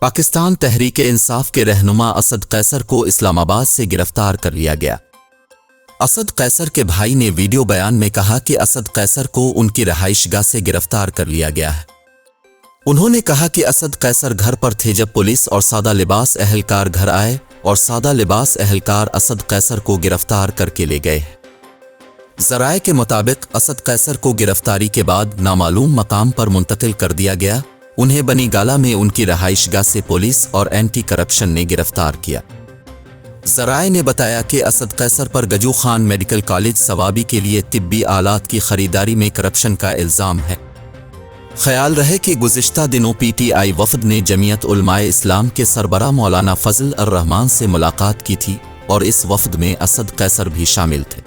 पाकिस्तान तहरीक इंसाफ के रहनुमा असद कैसर को इस्लामाबाद से गिरफ्तार कर लिया गया। असद कैसर के भाई ने वीडियो बयान में कहा कि असद कैसर को उनकी रहाइशगाह से गिरफ्तार कर लिया गया है। उन्होंने कहा कि असद कैसर घर पर थे जब पुलिस और सादा लिबास एहलकार घर आए और सादा लिबास एहलकार असद कैसर को गिरफ्तार करके ले गए। ज़राए के मुताबिक असद कैसर को गिरफ्तारी के बाद नामालूम मकाम पर मुंतकिल कर दिया गया। उन्हें बनी गाला में उनकी रहाइशगाह से पुलिस और एंटी करप्शन ने गिरफ्तार किया। ज़राए ने बताया कि असद कैसर पर गजू खान मेडिकल कॉलेज सवाबी के लिए तिब्बी आलात की खरीदारी में करप्शन का इल्ज़ाम है। ख्याल रहे कि गुज़िश्ता दिनों PTI वफ़द ने जमीयत उलमाए इस्लाम के सरबराह मौलाना फजल अर रहमान से मुलाकात की थी और इस वफ़द में असद कैसर भी शामिल थे।